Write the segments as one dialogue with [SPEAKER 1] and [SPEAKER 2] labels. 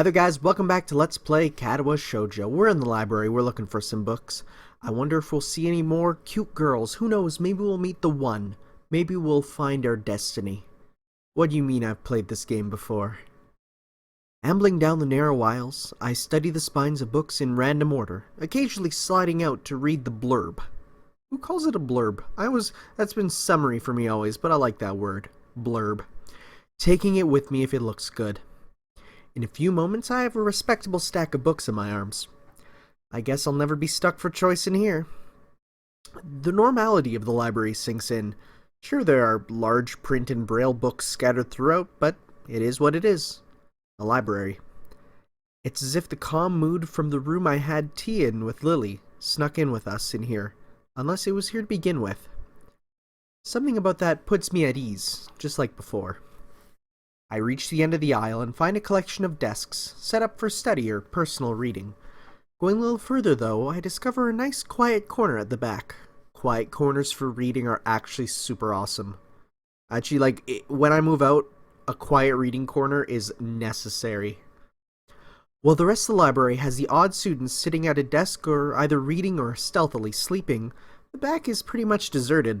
[SPEAKER 1] Hi there guys, welcome back to Let's Play Katawa Shoujo. We're in the library, we're looking for some books. I wonder if we'll see any more cute girls. Who knows, maybe we'll meet the one. Maybe we'll find our destiny. What do you mean I've played this game before? Ambling down the narrow aisles, I study the spines of books in random order, occasionally sliding out to read the blurb. Who calls it a blurb? That's been summary for me always, but I like that word. Blurb. Taking it with me if it looks good. In a few moments, I have a respectable stack of books in my arms. I guess I'll never be stuck for choice in here. The normality of the library sinks in. Sure, there are large print and braille books scattered throughout, but it is what it is. A library. It's as if the calm mood from the room I had tea in with Lily snuck in with us in here, unless it was here to begin with. Something about that puts me at ease, just like before. I reach the end of the aisle and find a collection of desks set up for study or personal reading. Going a little further, though, I discover a nice quiet corner at the back. Quiet corners for reading are actually super awesome. Actually, when I move out, a quiet reading corner is necessary. While the rest of the library has the odd students sitting at a desk or either reading or stealthily sleeping, the back is pretty much deserted.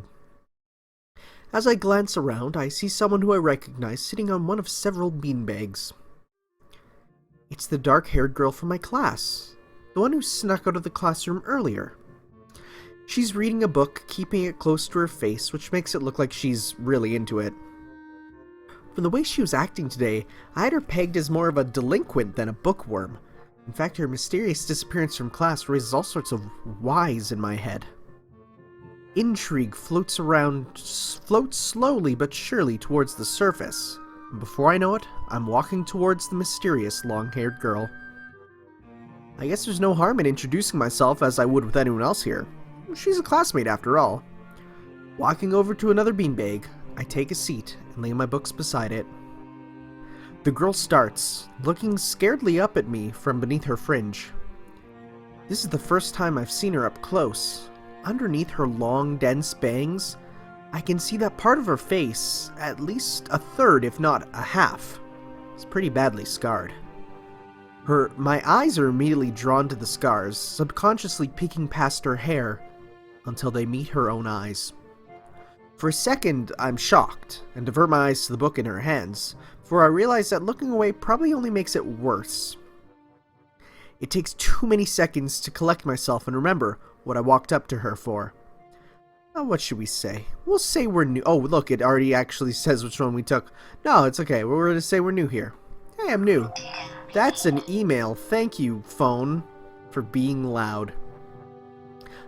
[SPEAKER 1] As I glance around, I see someone who I recognize sitting on one of several beanbags. It's the dark-haired girl from my class, the one who snuck out of the classroom earlier. She's reading a book, keeping it close to her face, which makes it look like she's really into it. From the way she was acting today, I had her pegged as more of a delinquent than a bookworm. In fact, her mysterious disappearance from class raises all sorts of whys in my head. Intrigue floats slowly but surely towards the surface. And before I know it, I'm walking towards the mysterious long-haired girl. I guess there's no harm in introducing myself as I would with anyone else here. She's a classmate after all. Walking over to another beanbag, I take a seat and lay my books beside it. The girl starts, looking scaredly up at me from beneath her fringe. This is the first time I've seen her up close. Underneath her long, dense bangs, I can see that part of her face, at least a third if not a half, is pretty badly scarred. My eyes are immediately drawn to the scars, subconsciously peeking past her hair, until they meet her own eyes. For a second, I'm shocked, and divert my eyes to the book in her hands, for I realize that looking away probably only makes it worse. It takes too many seconds to collect myself and remember what I walked up to her for. What should we say? We'll say we're new. Oh, look, it already actually says which one we took. No, it's okay. We're going to say we're new here. Hey, I'm new. That's an email. Thank you, phone, for being loud.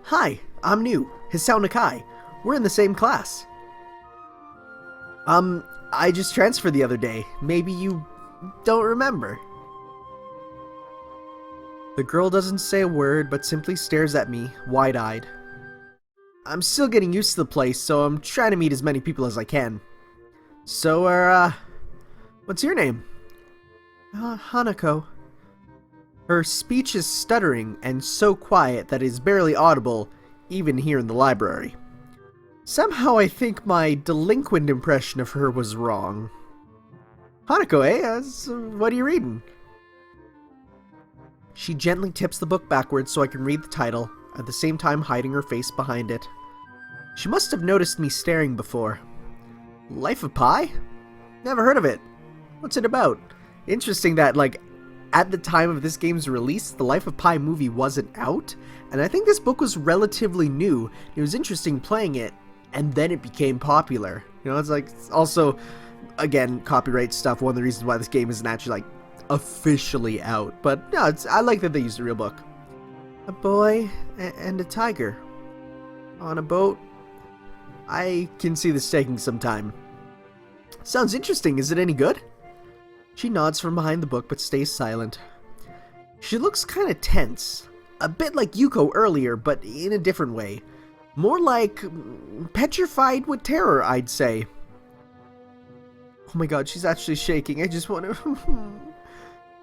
[SPEAKER 1] Hi, I'm new. Hisao Nakai. We're in the same class. I just transferred the other day. Maybe you don't remember. The girl doesn't say a word, but simply stares at me, wide-eyed. I'm still getting used to the place, so I'm trying to meet as many people as I can. So, what's your name? Hanako. Her speech is stuttering and so quiet that it is barely audible, even here in the library. Somehow I think my delinquent impression of her was wrong. Hanako, eh? So what are you reading? She gently tips the book backwards so I can read the title, at the same time hiding her face behind it. She must have noticed me staring before. Life of Pi? Never heard of it. What's it about? Interesting that, at the time of this game's release, the Life of Pi movie wasn't out, and I think this book was relatively new. It was interesting playing it, and then it became popular. You know, it's also, again, copyright stuff, one of the reasons why this game isn't actually, officially out, but no, I like that they used a real book. A boy and a tiger on a boat. I can see this taking some time. Sounds interesting. Is it any good? She nods from behind the book but stays silent. She looks kind of tense, a bit like Yuko earlier, but in a different way. More like petrified with terror, I'd say. Oh my god, she's actually shaking. I just want to...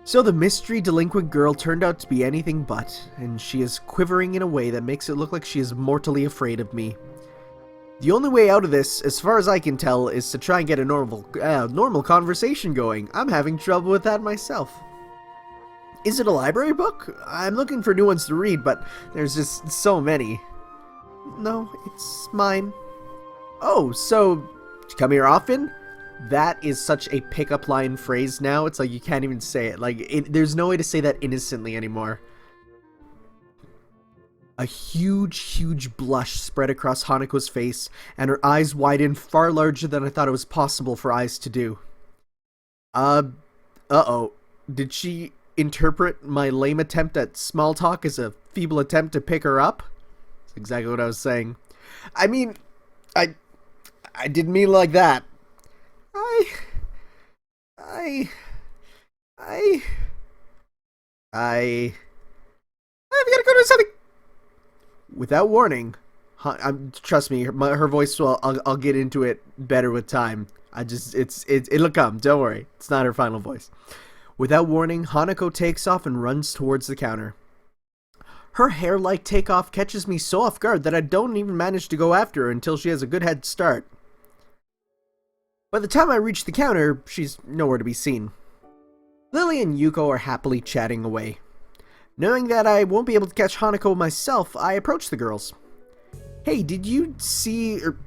[SPEAKER 1] So the mystery delinquent girl turned out to be anything but, and she is quivering in a way that makes it look like she is mortally afraid of me. The only way out of this, as far as I can tell, is to try and get a normal conversation going. I'm having trouble with that myself. Is it a library book? I'm looking for new ones to read, but there's just so many. No, it's mine. Oh, so you come here often? That is such a pickup line phrase now. It's like you can't even say it. There's no way to say that innocently anymore. A huge blush spread across Hanako's face, and her eyes widened far larger than I thought it was possible for eyes to do. Uh-oh. Did she interpret my lame attempt at small talk as a feeble attempt to pick her up? That's exactly what I was saying. I mean, I didn't mean it like that. I've gotta go do something. Without warning, trust me, her voice will. I'll get into it better with time. It'll come. Don't worry. It's not her final voice. Without warning, Hanako takes off and runs towards the counter. Her hair-like takeoff catches me so off guard that I don't even manage to go after her until she has a good head start. By the time I reach the counter, she's nowhere to be seen. Lily and Yuko are happily chatting away. Knowing that I won't be able to catch Hanako myself, I approach the girls. Hey, did you see or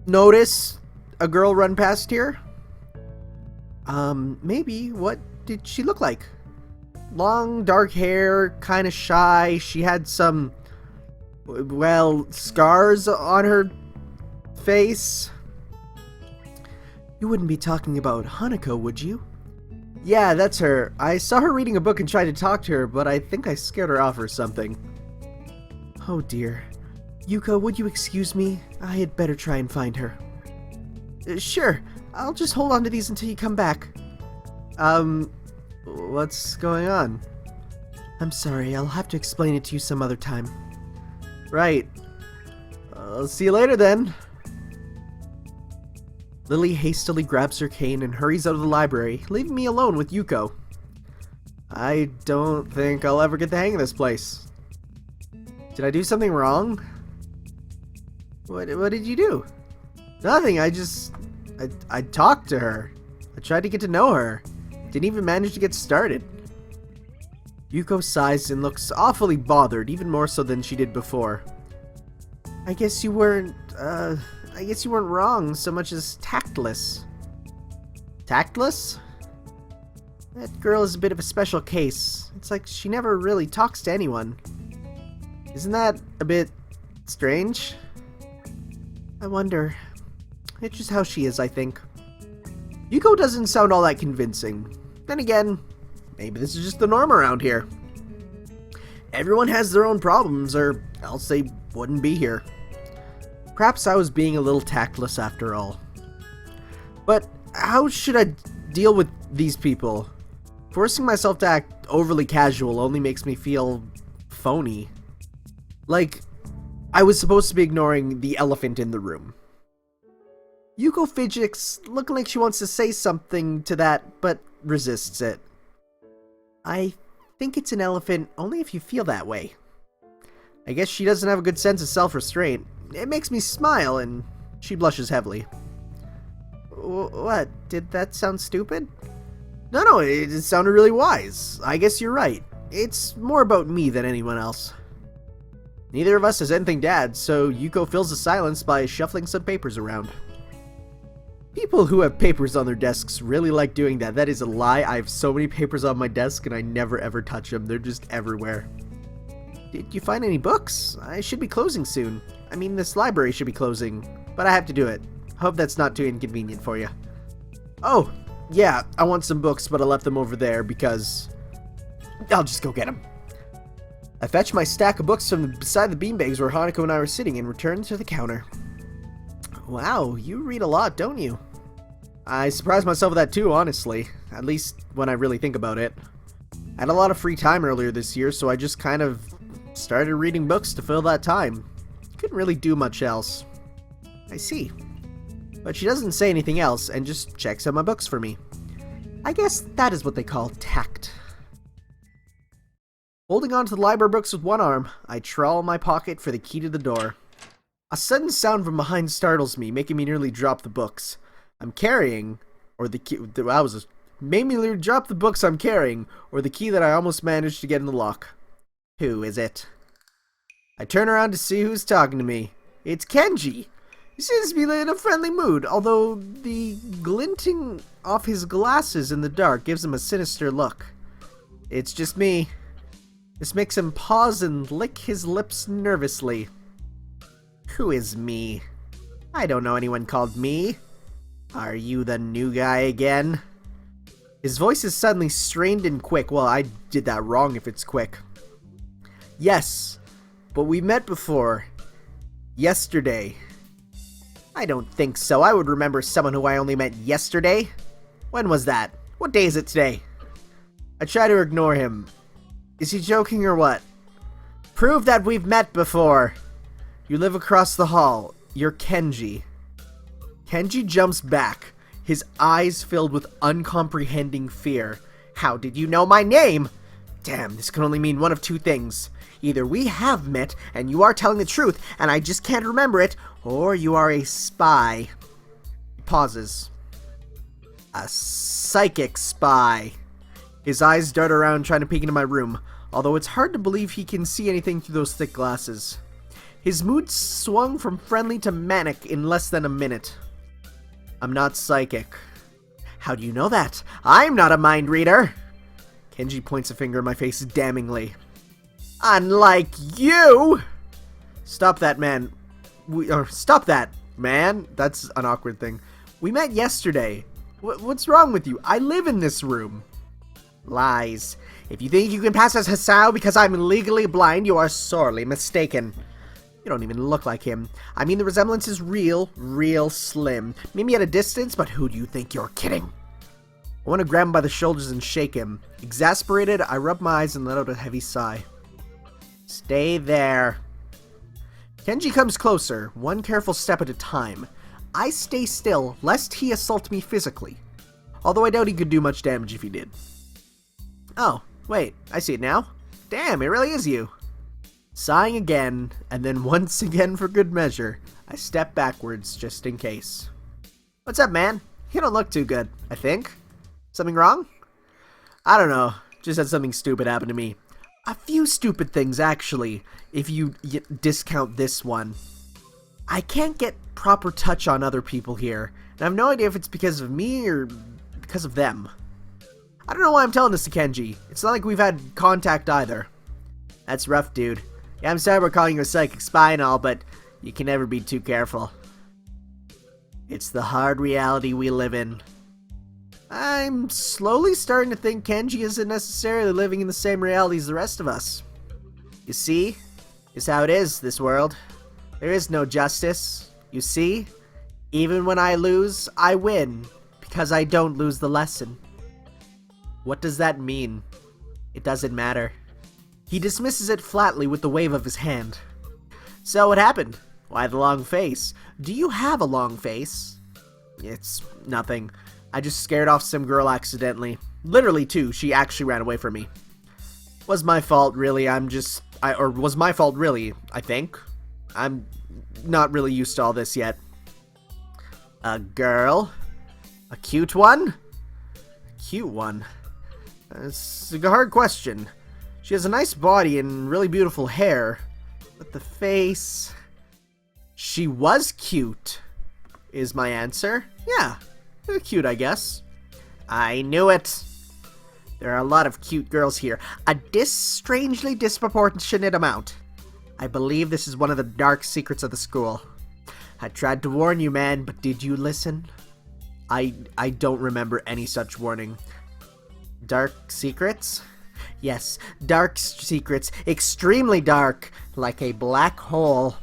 [SPEAKER 1] notice a girl run past here? Maybe. What did she look like? Long, dark hair, kind of shy. She had some, well, scars on her face. You wouldn't be talking about Hanako, would you? Yeah, that's her. I saw her reading a book and tried to talk to her, but I think I scared her off or something. Oh dear. Yuko, would you excuse me? I had better try and find her. Sure. I'll just hold on to these until you come back. What's going on? I'm sorry, I'll have to explain it to you some other time. Right. I'll see you later then. Lily hastily grabs her cane and hurries out of the library, leaving me alone with Yuko. I don't think I'll ever get the hang of this place. Did I do something wrong? What did you do? Nothing, I talked to her. I tried to get to know her. Didn't even manage to get started. Yuko sighs and looks awfully bothered, even more so than she did before. I guess you weren't wrong so much as tactless. Tactless? That girl is a bit of a special case. It's like she never really talks to anyone. Isn't that a bit strange? I wonder. It's just how she is, I think. Yuko doesn't sound all that convincing. Then again, maybe this is just the norm around here. Everyone has their own problems, or else they wouldn't be here. Perhaps I was being a little tactless after all. But how should I deal with these people? Forcing myself to act overly casual only makes me feel phony. Like, I was supposed to be ignoring the elephant in the room. Yuko fidgets, looking like she wants to say something to that, but resists it. I think it's an elephant only if you feel that way. I guess she doesn't have a good sense of self-restraint. It makes me smile, and she blushes heavily. What? Did that sound stupid? No, it sounded really wise. I guess you're right. It's more about me than anyone else. Neither of us has anything to add, so Yuko fills the silence by shuffling some papers around. People who have papers on their desks really like doing that. That is a lie. I have so many papers on my desk, and I never ever touch them. They're just everywhere. Did you find any books? I should be closing soon. I mean, this library should be closing, but I have to do it. Hope that's not too inconvenient for you. Oh, yeah, I want some books, but I left them over there because I'll just go get them. I fetched my stack of books from beside the beanbags where Hanako and I were sitting and returned to the counter. Wow, you read a lot, don't you? I surprised myself with that too, honestly. At least when I really think about it. I had a lot of free time earlier this year, so I just kind of started reading books to fill that time. Couldn't really do much else. I see. But she doesn't say anything else and just checks out my books for me. I guess that is what they call tact. Holding on to the library books with one arm, I trawl my pocket for the key to the door. A sudden sound from behind startles me, making me nearly drop the books. I'm carrying, or the key, I was made me drop the books I'm carrying, or the key that I almost managed to get in the lock. Who is it? I turn around to see who's talking to me. It's Kenji. He seems to be in a friendly mood, although the glinting off his glasses in the dark gives him a sinister look. It's just me. This makes him pause and lick his lips nervously. Who is me? I don't know anyone called me. Are you the new guy again? His voice is suddenly strained and quick. Well, I did that wrong if it's quick. Yes, but we met before. Yesterday. I don't think so. I would remember someone who I only met yesterday. When was that? What day is it today? I try to ignore him. Is he joking or what? Prove that we've met before. You live across the hall. You're Kenji. Kenji jumps back, his eyes filled with uncomprehending fear. How did you know my name? Damn, this can only mean one of two things. Either we have met, and you are telling the truth, and I just can't remember it, or you are a spy. He pauses. A psychic spy. His eyes dart around trying to peek into my room, although it's hard to believe he can see anything through those thick glasses. His mood swung from friendly to manic in less than a minute. I'm not psychic. How do you know that? I'm not a mind reader! Kenji points a finger in my face damningly. Unlike you! Stop that, man. Stop that, man. That's an awkward thing. We met yesterday. What's wrong with you? I live in this room. Lies. If you think you can pass as Hasao because I'm legally blind, you are sorely mistaken. You don't even look like him. I mean, the resemblance is real slim. Maybe at a distance, but who do you think you're kidding? I want to grab him by the shoulders and shake him. Exasperated, I rub my eyes and let out a heavy sigh. Stay there. Kenji comes closer, one careful step at a time. I stay still, lest he assault me physically. Although I doubt he could do much damage if he did. Oh, wait, I see it now. Damn, it really is you. Sighing again, and then once again for good measure, I step backwards just in case. What's up, man? You don't look too good, I think. Something wrong? I don't know, just had something stupid happen to me. A few stupid things, actually, if you discount this one. I can't get proper touch on other people here, and I have no idea if it's because of me or because of them. I don't know why I'm telling this to Kenji. It's not like we've had contact either. That's rough, dude. Yeah, I'm sorry we're calling you a psychic spy and all, but you can never be too careful. It's the hard reality we live in. I'm slowly starting to think Kenji isn't necessarily living in the same reality as the rest of us. You see? It's how it is, this world. There is no justice. You see? Even when I lose, I win. Because I don't lose the lesson. What does that mean? It doesn't matter. He dismisses it flatly with the wave of his hand. So what happened? Why the long face? Do you have a long face? It's nothing. I just scared off some girl accidentally. Literally, too. She actually ran away from me. Was my fault, really. Was my fault, really, I think. I'm not really used to all this yet. A girl? A cute one? A cute one? It's a hard question. She has a nice body and really beautiful hair. But the face... She was cute, is my answer. Yeah. Cute, I guess. I knew it. There are a lot of cute girls here. A strangely disproportionate amount. I believe this is one of the dark secrets of the school. I tried to warn you, man, but did you listen? I don't remember any such warning. Dark secrets? Yes, dark secrets. Extremely dark. Like a black hole.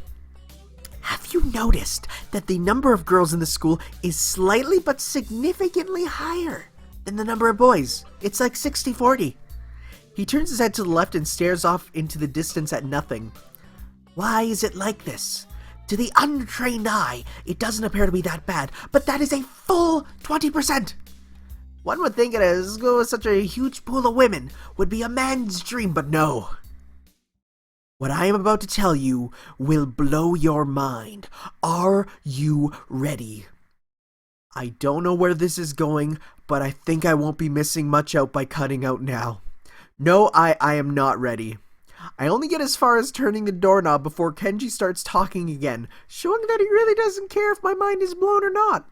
[SPEAKER 1] Have you noticed that the number of girls in the school is slightly but significantly higher than the number of boys? It's like 60-40. He turns his head to the left and stares off into the distance at nothing. Why is it like this? To the untrained eye, it doesn't appear to be that bad, but that is a full 20%. One would think it as though such a huge pool of women would be a man's dream, but no. What I am about to tell you will blow your mind. Are you ready? I don't know where this is going, but I think I won't be missing much out by cutting out now. No, I am not ready. I only get as far as turning the doorknob before Kenji starts talking again, showing that he really doesn't care if my mind is blown or not.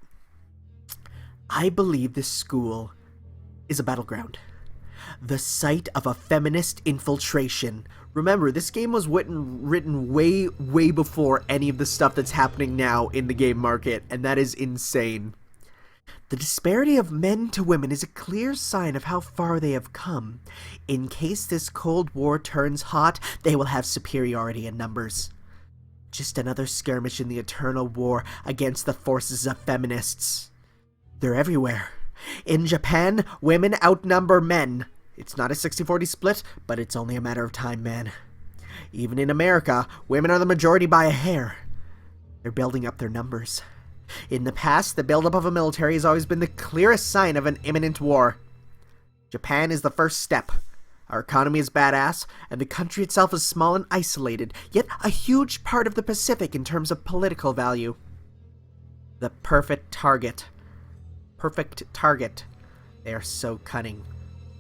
[SPEAKER 1] I believe this school is a battleground. The site of a feminist infiltration. Remember, this game was written way before any of the stuff that's happening now in the game market, and that is insane. The disparity of men to women is a clear sign of how far they have come. In case this Cold War turns hot, they will have superiority in numbers. Just another skirmish in the eternal war against the forces of feminists. They're everywhere. In Japan, women outnumber men. It's not a 60-40 split, but it's only a matter of time, man. Even in America, women are the majority by a hair. They're building up their numbers. In the past, the buildup of a military has always been the clearest sign of an imminent war. Japan is the first step. Our economy is badass, and the country itself is small and isolated, yet a huge part of the Pacific in terms of political value. The perfect target. Perfect target. They are so cunning.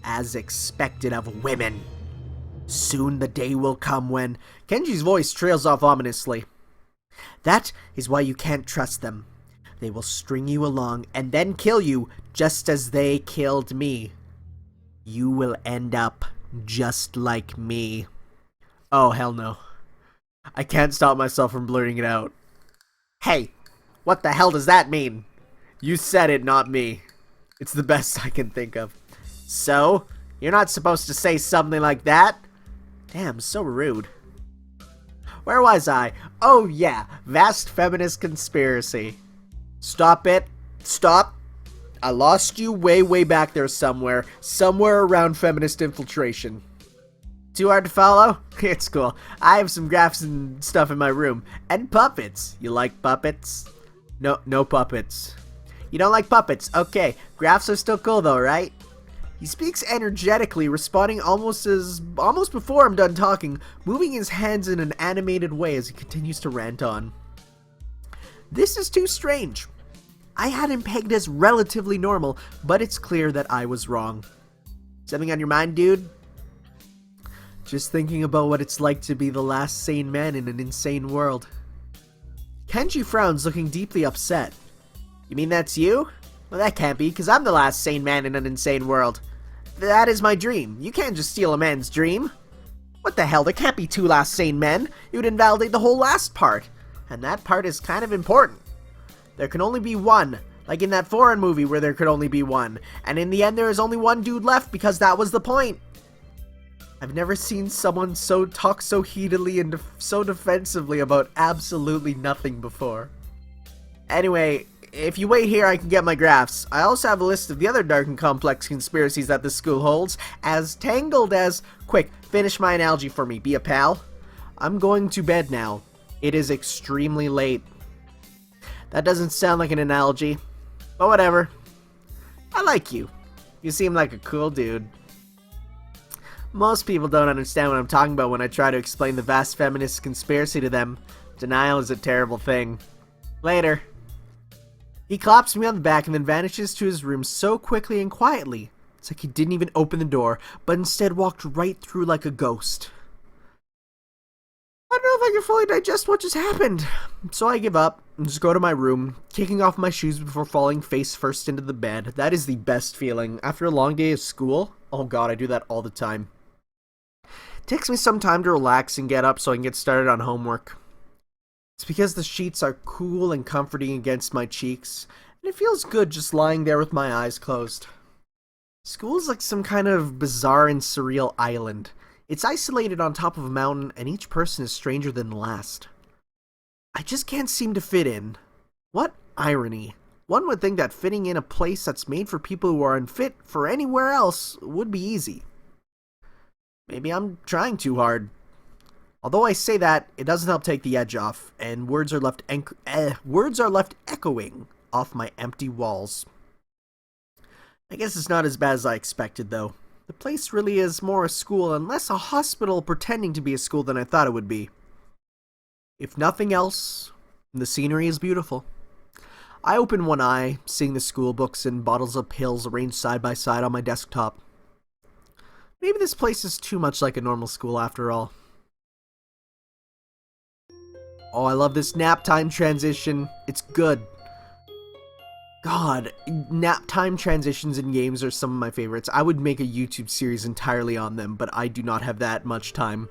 [SPEAKER 1] As expected of women. Soon the day will come when... Kenji's voice trails off ominously. That is why you can't trust them. They will string you along and then kill you just as they killed me. You will end up just like me. Oh, hell no. I can't stop myself from blurting it out. Hey, what the hell does that mean? You said it, not me. It's the best I can think of. So, you're not supposed to say something like that? Damn, so rude. Where was I? Oh yeah, vast feminist conspiracy. Stop it. Stop. I lost you way back there somewhere. Somewhere around feminist infiltration. Too hard to follow? It's cool. I have some graphs and stuff in my room. And puppets. You like puppets? No puppets. You don't like puppets? Okay. Graphs are still cool though, right? He speaks energetically, responding almost before I'm done talking, moving his hands in an animated way as he continues to rant on. This is too strange. I had him pegged as relatively normal, but it's clear that I was wrong. Something on your mind, dude? Just thinking about what it's like to be the last sane man in an insane world. Kenji frowns, looking deeply upset. You mean that's you? Well, that can't be, because I'm the last sane man in an insane world. That is my dream. You can't just steal a man's dream. What the hell? There can't be two last sane men. It would invalidate the whole last part. And that part is kind of important. There can only be one. Like in that foreign movie where there could only be one. And in the end there is only one dude left because that was the point. I've never seen someone talk so heatedly and so defensively about absolutely nothing before. Anyway, if you wait here, I can get my graphs. I also have a list of the other dark and complex conspiracies that this school holds, as tangled as... Quick, finish my analogy for me, be a pal. I'm going to bed now. It is extremely late. That doesn't sound like an analogy, but whatever. I like you. You seem like a cool dude. Most people don't understand what I'm talking about when I try to explain the vast feminist conspiracy to them. Denial is a terrible thing. Later. He claps me on the back and then vanishes to his room so quickly and quietly. It's like he didn't even open the door, but instead walked right through like a ghost. I don't know if I can fully digest what just happened. So I give up and just go to my room, kicking off my shoes before falling face first into the bed. That is the best feeling. After a long day of school, oh god, I do that all the time. It takes me some time to relax and get up so I can get started on homework. It's because the sheets are cool and comforting against my cheeks, and it feels good just lying there with my eyes closed. School is like some kind of bizarre and surreal island. It's isolated on top of a mountain, and each person is stranger than the last. I just can't seem to fit in. What irony. One would think that fitting in a place that's made for people who are unfit for anywhere else would be easy. Maybe I'm trying too hard. Although I say that, it doesn't help take the edge off, and words are left echoing off my empty walls. I guess it's not as bad as I expected, though. The place really is more a school and less a hospital pretending to be a school than I thought it would be. If nothing else, the scenery is beautiful. I open one eye, seeing the school books and bottles of pills arranged side by side on my desktop. Maybe this place is too much like a normal school after all. Oh, I love this nap time transition. It's good. God, nap time transitions in games are some of my favorites. I would make a YouTube series entirely on them, but I do not have that much time.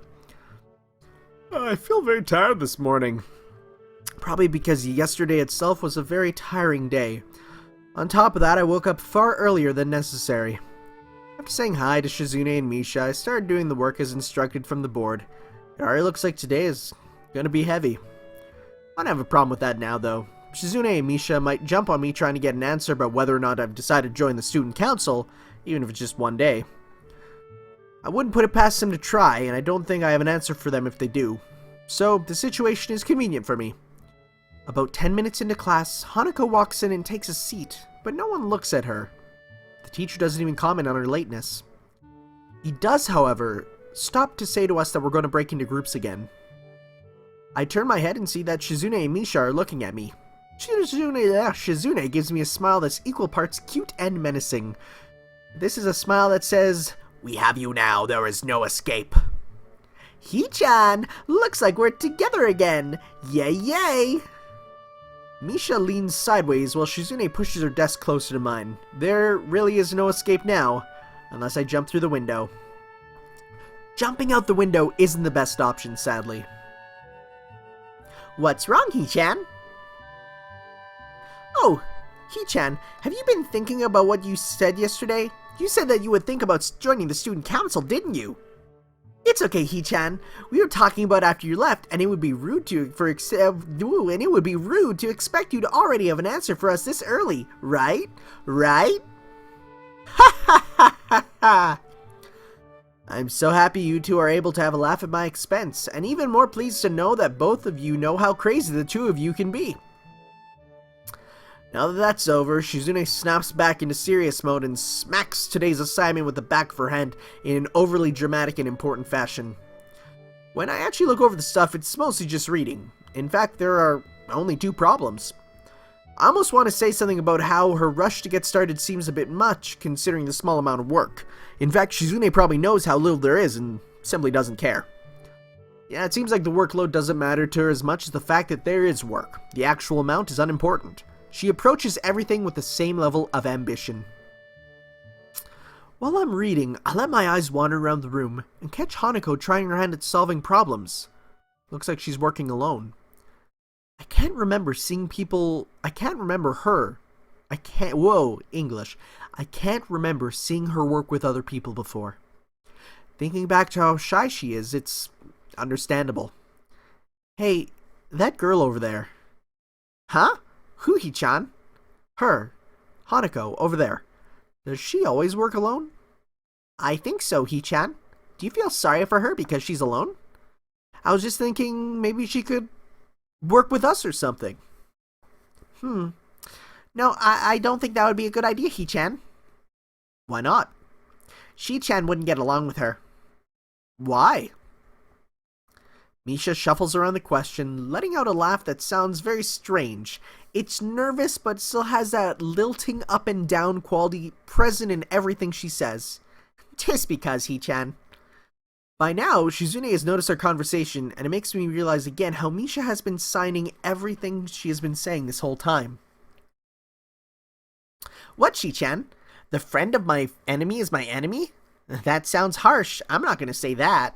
[SPEAKER 1] I feel very tired this morning. Probably because yesterday itself was a very tiring day. On top of that, I woke up far earlier than necessary. After saying hi to Shizune and Misha, I started doing the work as instructed from the board. It already looks like today is gonna be heavy. I don't have a problem with that now, though. Shizune and Misha might jump on me trying to get an answer about whether or not I've decided to join the student council, even if it's just one day. I wouldn't put it past them to try, and I don't think I have an answer for them if they do. So, the situation is convenient for me. About 10 minutes into class, Hanako walks in and takes a seat, but no one looks at her. The teacher doesn't even comment on her lateness. He does, however, stop to say to us that we're going to break into groups again. I turn my head and see that Shizune and Misha are looking at me. Shizune gives me a smile that's equal parts cute and menacing. This is a smile that says, "We have you now, there is no escape." Hee-chan, looks like we're together again. Yay, yay! Misha leans sideways while Shizune pushes her desk closer to mine. There really is no escape now, unless I jump through the window. Jumping out the window isn't the best option, sadly. What's wrong, Hee-chan? Oh, Hee-chan, have you been thinking about what you said yesterday? You said that you would think about joining the student council, didn't you? It's okay, Hee-chan. We were talking about after you left, and it would be rude to expect you to already have an answer for us this early, right? Right? Ha ha ha ha ha! I'm so happy you two are able to have a laugh at my expense, and even more pleased to know that both of you know how crazy the two of you can be. Now that that's over, Shizune snaps back into serious mode and smacks today's assignment with the back of her hand in an overly dramatic and important fashion. When I actually look over the stuff, it's mostly just reading. In fact, there are only two problems. I almost want to say something about how her rush to get started seems a bit much, considering the small amount of work. In fact, Shizune probably knows how little there is and simply doesn't care. Yeah, it seems like the workload doesn't matter to her as much as the fact that there is work. The actual amount is unimportant. She approaches everything with the same level of ambition. While I'm reading, I let my eyes wander around the room and catch Hanako trying her hand at solving problems. Looks like she's working alone. I can't remember seeing people... I can't remember her. English. I can't remember seeing her work with other people before. Thinking back to how shy she is, it's understandable. Hey, that girl over there. Huh? Who, Hee-chan? Her. Hanako, over there. Does she always work alone? I think so, Hee-chan. Do you feel sorry for her because she's alone? I was just thinking maybe she could work with us or something. No, I don't think that would be a good idea, Hee-chan. Why not? Shi-chan wouldn't get along with her. Why? Misha shuffles around the question, letting out a laugh that sounds very strange. It's nervous, but still has that lilting up and down quality present in everything she says. Just because, Hee-chan. By now, Shizune has noticed our conversation, and it makes me realize again how Misha has been signing everything she has been saying this whole time. What, Shi-chan? The friend of my enemy is my enemy? That sounds harsh. I'm not going to say that.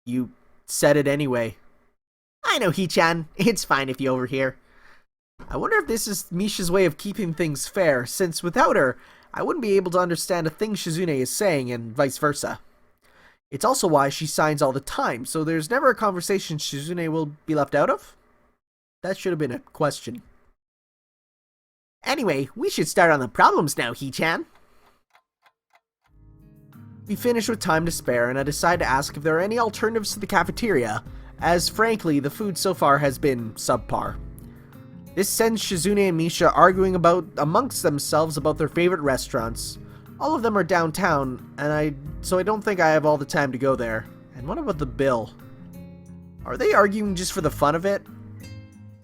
[SPEAKER 1] You said it anyway. I know, Hee-chan. It's fine if you overhear. I wonder if this is Misha's way of keeping things fair, since without her, I wouldn't be able to understand a thing Shizune is saying and vice versa. It's also why she signs all the time, so there's never a conversation Shizune will be left out of? That should have been a question. Anyway, we should start on the problems now, Hee-chan. We finish with time to spare, and I decide to ask if there are any alternatives to the cafeteria, as frankly, the food so far has been subpar. This sends Shizune and Misha arguing amongst themselves about their favorite restaurants. All of them are downtown, so I don't think I have all the time to go there. And what about the bill? Are they arguing just for the fun of it?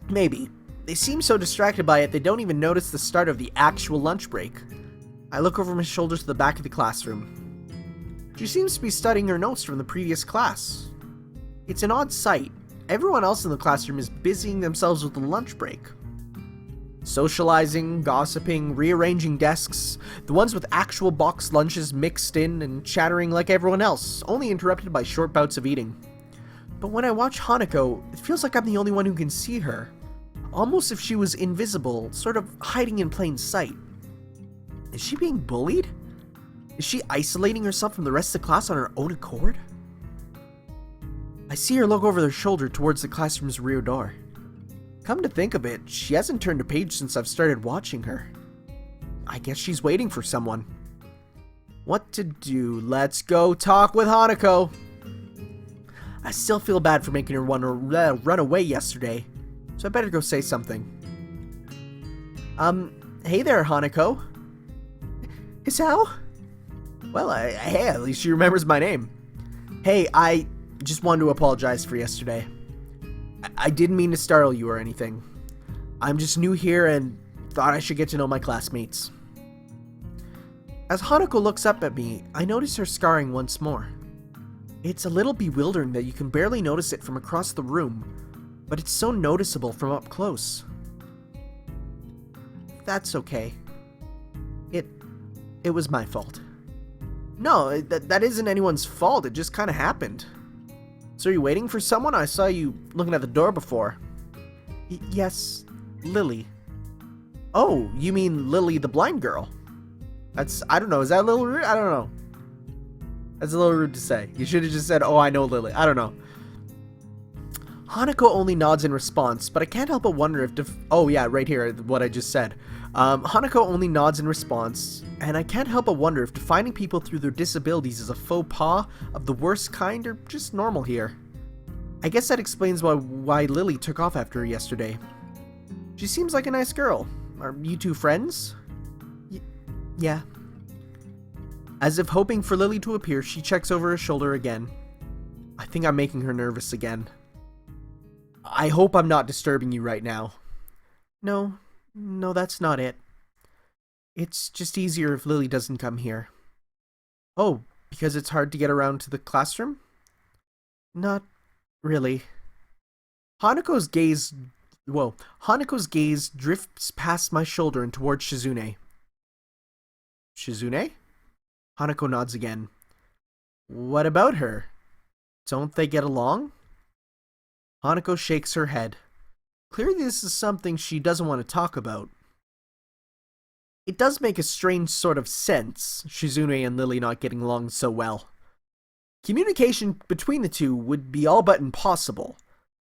[SPEAKER 1] Maybe. They seem so distracted by it they don't even notice the start of the actual lunch break. I look over my shoulder to the back of the classroom. She seems to be studying her notes from the previous class. It's an odd sight. Everyone else in the classroom is busying themselves with the lunch break. Socializing, gossiping, rearranging desks, the ones with actual boxed lunches mixed in and chattering like everyone else, only interrupted by short bouts of eating. But when I watch Hanako, it feels like I'm the only one who can see her. Almost if she was invisible, sort of hiding in plain sight. Is she being bullied? Is she isolating herself from the rest of the class on her own accord? I see her look over their shoulder towards the classroom's rear door. Come to think of it, she hasn't turned a page since I've started watching her. I guess she's waiting for someone. What to do? Let's go talk with Hanako. I still feel bad for making her want to run away yesterday, so I better go say something. Hey there, Hanako. Isao? Well, hey, at least she remembers my name. Hey, I just wanted to apologize for yesterday. I didn't mean to startle you or anything. I'm just new here and thought I should get to know my classmates. As Hanako looks up at me, I notice her scarring once more. It's a little bewildering that you can barely notice it from across the room, but it's so noticeable from up close. That's okay. It was my fault. No, that isn't anyone's fault, it just kinda happened. So are you waiting for someone? I saw you looking at the door before. Yes, Lily. Oh, you mean Lily the blind girl? I don't know, is that a little rude? I don't know. That's a little rude to say. You should have just said, oh, I know Lily. I don't know. Hanako only nods in response, but I can't help but wonder if oh yeah, right here, what I just said. Hanako only nods in response, and I can't help but wonder if defining people through their disabilities is a faux pas of the worst kind or just normal here. I guess that explains why Lily took off after her yesterday. She seems like a nice girl. Are you two friends? Yeah. As if hoping for Lily to appear, she checks over her shoulder again. I think I'm making her nervous again. I hope I'm not disturbing you right now. No, that's not it. It's just easier if Lily doesn't come here. Oh, because it's hard to get around to the classroom? Not really. Hanako's gaze drifts past my shoulder and towards Shizune. Shizune? Hanako nods again. What about her? Don't they get along? Hanako shakes her head. Clearly this is something she doesn't want to talk about. It does make a strange sort of sense, Shizune and Lily not getting along so well. Communication between the two would be all but impossible.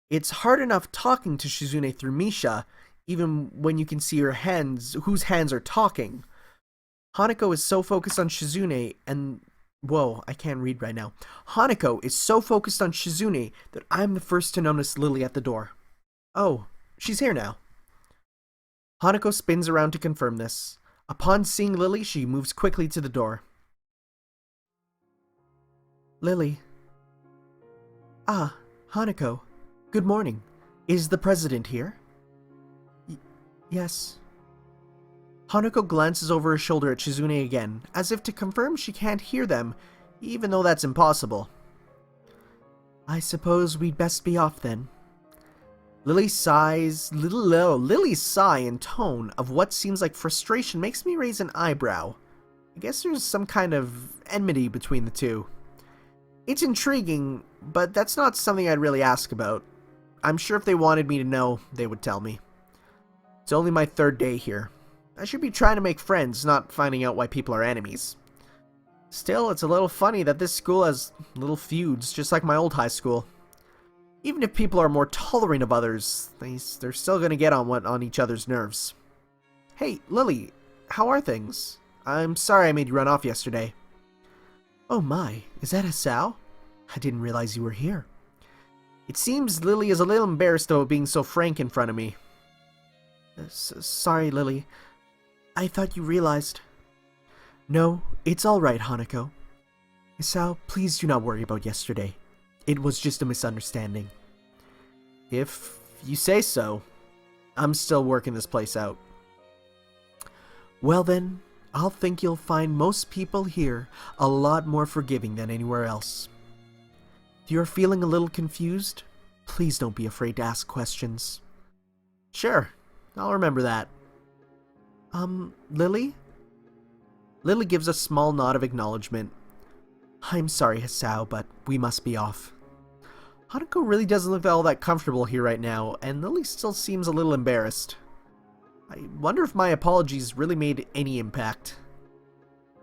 [SPEAKER 1] It's hard enough talking to Shizune through Misha, even when you can see her hands, whose hands are talking. Hanako is so focused on Shizune and... Whoa, I can't read right now. Hanako is so focused on Shizune that I'm the first to notice Lily at the door. Oh, she's here now. Hanako spins around to confirm this. Upon seeing Lily, she moves quickly to the door. Lily. Ah, Hanako. Good morning. Is the president here? Yes. Hanako glances over her shoulder at Shizune again, as if to confirm she can't hear them, even though that's impossible. I suppose we'd best be off then. Lily's sigh and tone of what seems like frustration makes me raise an eyebrow. I guess there's some kind of enmity between the two. It's intriguing, but that's not something I'd really ask about. I'm sure if they wanted me to know, they would tell me. It's only my third day here. I should be trying to make friends, not finding out why people are enemies. Still, it's a little funny that this school has little feuds, just like my old high school. Even if people are more tolerant of others, they're still gonna get on each other's nerves. Hey, Lily, how are things? I'm sorry I made you run off yesterday. Oh my, is that Isao? I didn't realize you were here. It seems Lily is a little embarrassed about being so frank in front of me. Sorry, Lily. I thought you realized. No, it's alright, Hanako. Isao, please do not worry about yesterday. It was just a misunderstanding. If you say so. I'm still working this place out. Well then, I'll think you'll find most people here a lot more forgiving than anywhere else. If you're feeling a little confused, please don't be afraid to ask questions. Sure, I'll remember that. Lily? Lily gives a small nod of acknowledgement. I'm sorry, Hisao, but we must be off. Hanako really doesn't look all that comfortable here right now, and Lily still seems a little embarrassed. I wonder if my apologies really made any impact.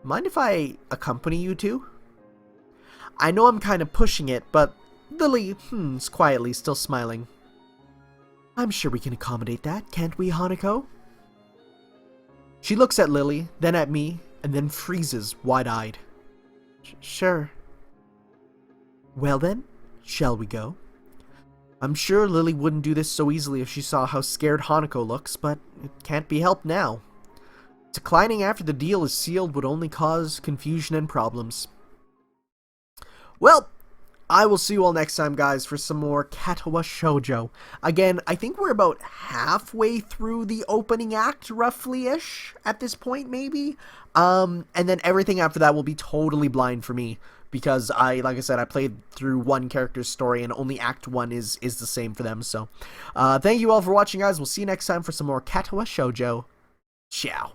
[SPEAKER 1] Mind if I accompany you two? I know I'm kind of pushing it, but Lily is quietly still smiling. I'm sure we can accommodate that, can't we, Hanako? She looks at Lily, then at me, and then freezes, wide-eyed. Sure. Well then, shall we go? I'm sure Lily wouldn't do this so easily if she saw how scared Hanako looks, but it can't be helped now. Declining after the deal is sealed would only cause confusion and problems. Well, I will see you all next time, guys, for some more Katawa Shoujo. Again, I think we're about halfway through the opening act, roughly-ish, at this point, maybe? And then everything after that will be totally blind for me, because like I said, I played through one character's story, and only Act 1 is the same for them, so. Thank you all for watching, guys. We'll see you next time for some more Katawa Shoujo. Ciao.